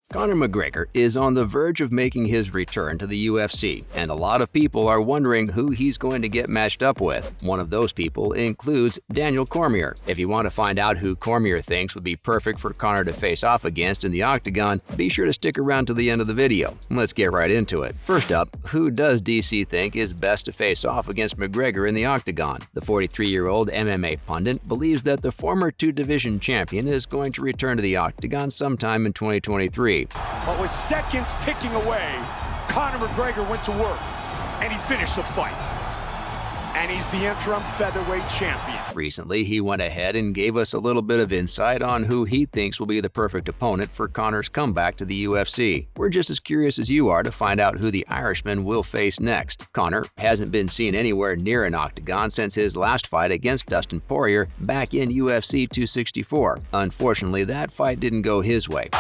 Conor McGregor is on the verge of making his return to the UFC, and a lot of people are wondering who he's going to get matched up with. One of those people includes Daniel Cormier. If you want to find out who Cormier thinks would be perfect for Conor to face off against in the octagon, be sure to stick around to the end of the video. Let's get right into it. First up, who does DC think is best to face off against McGregor in the octagon? The 43-year-old MMA pundit believes that the former two-division champion is going to return to the octagon sometime in 2023. But with seconds ticking away, Conor McGregor went to work, and he finished the fight. And he's the interim featherweight champion. Recently, he went ahead and gave us a little bit of insight on who he thinks will be the perfect opponent for Conor's comeback to the UFC. We're just as curious as you are to find out who the Irishman will face next. Conor hasn't been seen anywhere near an octagon since his last fight against Dustin Poirier back in UFC 264. Unfortunately, that fight didn't go his way.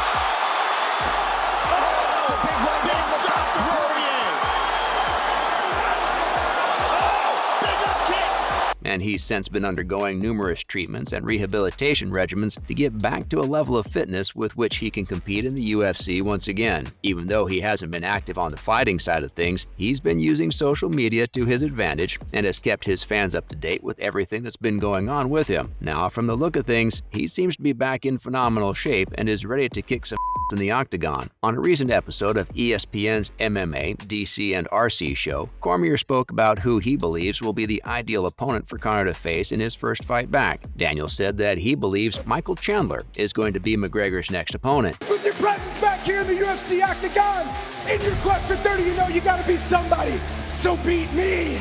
And he's since been undergoing numerous treatments and rehabilitation regimens to get back to a level of fitness with which he can compete in the UFC once again. Even though he hasn't been active on the fighting side of things, he's been using social media to his advantage and has kept his fans up to date with everything that's been going on with him. Now, from the look of things, he seems to be back in phenomenal shape and is ready to kick some in the octagon. On a recent episode of ESPN's MMA, DC, and RC show, Cormier spoke about who he believes will be the ideal opponent for Conor to face in his first fight back. Daniel said that he believes Michael Chandler is going to be McGregor's next opponent. With your presence back here in the UFC octagon, in your quest for 30, you know you gotta beat somebody. So beat me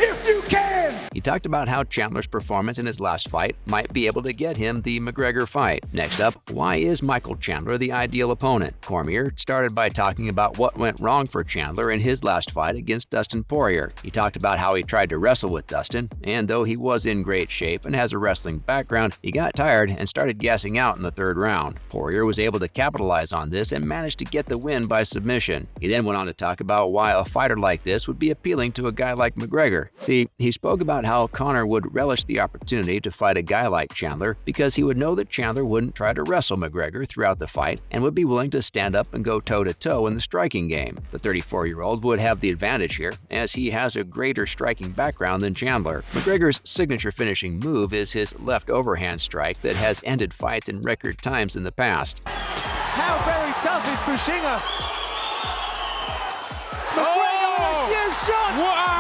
if you can! He talked about how Chandler's performance in his last fight might be able to get him the McGregor fight. Next up, why is Michael Chandler the ideal opponent? Cormier started by talking about what went wrong for Chandler in his last fight against Dustin Poirier. He talked about how he tried to wrestle with Dustin, and though he was in great shape and has a wrestling background, he got tired and started gassing out in the third round. Poirier was able to capitalize on this and managed to get the win by submission. He then went on to talk about why a fighter like this would be appealing to a guy like McGregor. See, he spoke about how Conor would relish the opportunity to fight a guy like Chandler because he would know that Chandler wouldn't try to wrestle McGregor throughout the fight and would be willing to stand up and go toe-to-toe in the striking game. The 34-year-old would have the advantage here as he has a greater striking background than Chandler. McGregor's signature finishing move is his left overhand strike that has ended fights in record times in the past. How very tough is Bushinga?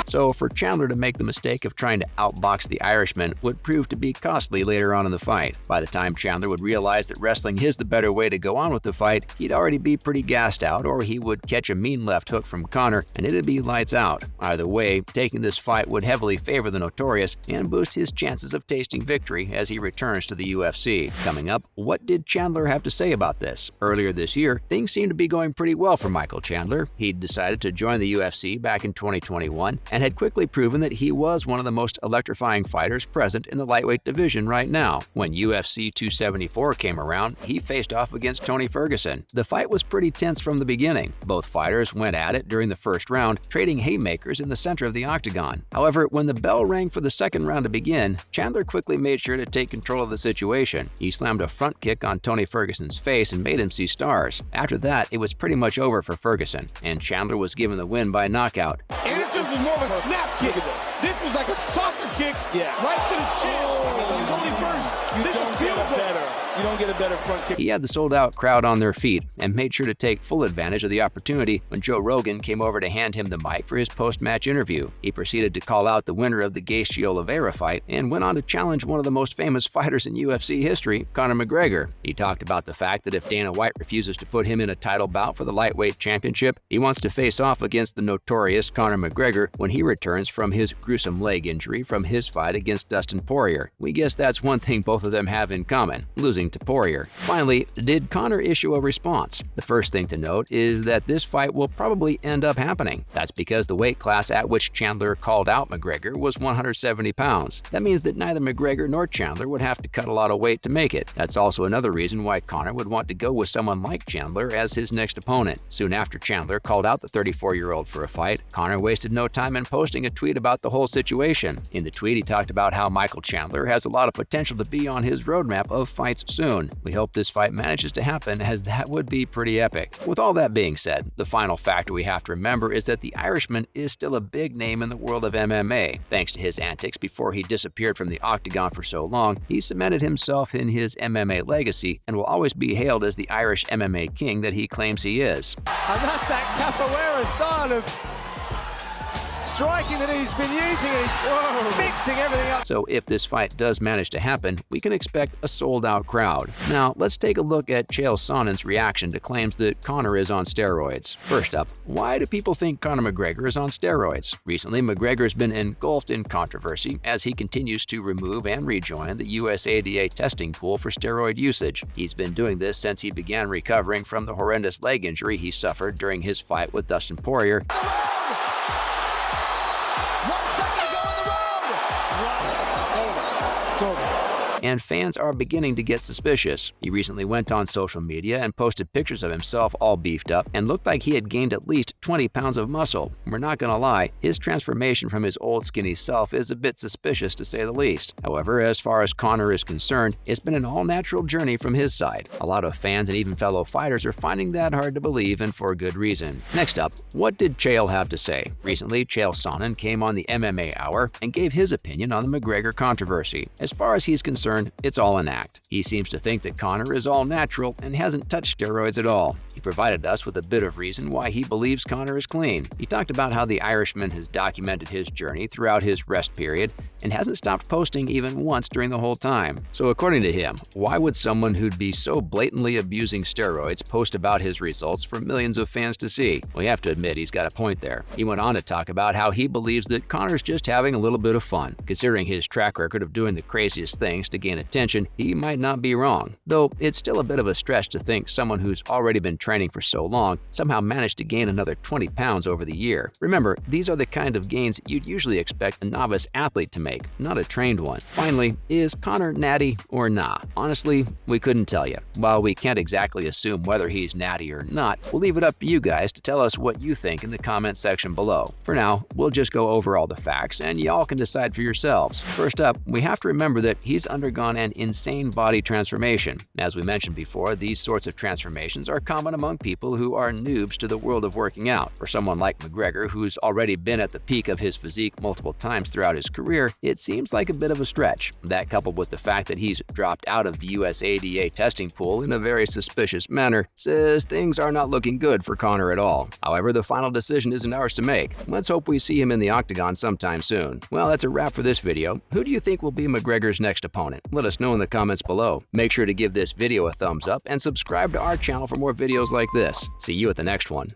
So for Chandler to make the mistake of trying to outbox the Irishman would prove to be costly later on in the fight. By the time Chandler would realize that wrestling is the better way to go on with the fight, he'd already be pretty gassed out, or he would catch a mean left hook from Conor and it'd be lights out. Either way, taking this fight would heavily favor the Notorious and boost his chances of tasting victory as he returns to the UFC. Coming up, what did Chandler have to say about this? Earlier this year, things seemed to be going pretty well for Michael Chandler. He'd decided to join the UFC back in 2021 and had quickly proven that he was one of the most electrifying fighters present in the lightweight division right now. When UFC 274 came around, he faced off against Tony Ferguson. The fight was pretty tense from the beginning. Both fighters went at it during the first round, trading haymakers in the center of the octagon. However, when the bell rang for the second round to begin, Chandler quickly made sure to take control of the situation. He slammed a front kick on Tony Ferguson's face and made him see stars. After that, it was pretty much over for Ferguson, and Chandler was given the win by knockout. And this was more of a snap kick. This was like a soccer kick right to the chin. Tony first. You don't get a better front kick. He had the sold-out crowd on their feet and made sure to take full advantage of the opportunity when Joe Rogan came over to hand him the mic for his post-match interview. He proceeded to call out the winner of the Gaethje Oliveira fight and went on to challenge one of the most famous fighters in UFC history, Conor McGregor. He talked about the fact that if Dana White refuses to put him in a title bout for the lightweight championship, he wants to face off against the notorious Conor McGregor when he returns from his gruesome leg injury from his fight against Dustin Poirier. We guess that's one thing both of them have in common, losing to Poirier. Finally, did Conor issue a response? The first thing to note is that this fight will probably end up happening. That's because the weight class at which Chandler called out McGregor was 170 pounds. That means that neither McGregor nor Chandler would have to cut a lot of weight to make it. That's also another reason why Conor would want to go with someone like Chandler as his next opponent. Soon after Chandler called out the 34-year-old for a fight, Conor wasted no time in posting a tweet about the whole situation. In the tweet, he talked about how Michael Chandler has a lot of potential to be on his roadmap of fights soon. We hope this fight manages to happen, as that would be pretty epic. With all that being said, the final factor we have to remember is that the Irishman is still a big name in the world of MMA. Thanks to his antics before he disappeared from the octagon for so long, he cemented himself in his MMA legacy and will always be hailed as the Irish MMA king that he claims he is. And that's that capoeira style of striking that he's been using, and he's mixing everything up. So if this fight does manage to happen, we can expect a sold-out crowd. Now, let's take a look at Chael Sonnen's reaction to claims that Conor is on steroids. First up, why do people think Conor McGregor is on steroids? Recently, McGregor's been engulfed in controversy as he continues to remove and rejoin the USADA testing pool for steroid usage. He's been doing this since he began recovering from the horrendous leg injury he suffered during his fight with Dustin Poirier. And fans are beginning to get suspicious. He recently went on social media and posted pictures of himself all beefed up and looked like he had gained at least 20 pounds of muscle. We're not gonna lie, his transformation from his old skinny self is a bit suspicious to say the least. However, as far as Conor is concerned, it's been an all-natural journey from his side. A lot of fans and even fellow fighters are finding that hard to believe, and for good reason. Next up, what did Chael have to say? Recently, Chael Sonnen came on the MMA Hour and gave his opinion on the McGregor controversy. As far as he's concerned, it's all an act. He seems to think that Conor is all natural and hasn't touched steroids at all. He provided us with a bit of reason why he believes Conor is clean. He talked about how the Irishman has documented his journey throughout his rest period and hasn't stopped posting even once during the whole time. So according to him, why would someone who'd be so blatantly abusing steroids post about his results for millions of fans to see? Well, you have to admit he's got a point there. He went on to talk about how he believes that Conor's just having a little bit of fun. Considering his track record of doing the craziest things to gain attention, he might not be wrong. Though it's still a bit of a stretch to think someone who's already been training for so long somehow managed to gain another 20 pounds over the year. Remember, these are the kind of gains you'd usually expect a novice athlete to make, not a trained one. Finally, is Conor natty or nah? Honestly, we couldn't tell you. While we can't exactly assume whether he's natty or not, we'll leave it up to you guys to tell us what you think in the comment section below. For now, we'll just go over all the facts and y'all can decide for yourselves. First up, we have to remember that he's undergone an insane body transformation. As we mentioned before, these sorts of transformations are common among people who are noobs to the world of working out. For someone like McGregor, who's already been at the peak of his physique multiple times throughout his career, it seems like a bit of a stretch. That, coupled with the fact that he's dropped out of the USADA testing pool in a very suspicious manner, says things are not looking good for Conor at all. However, the final decision isn't ours to make. Let's hope we see him in the octagon sometime soon. Well, that's a wrap for this video. Who do you think will be McGregor's next opponent? Let us know in the comments below. Make sure to give this video a thumbs up and subscribe to our channel for more videos like this. See you at the next one.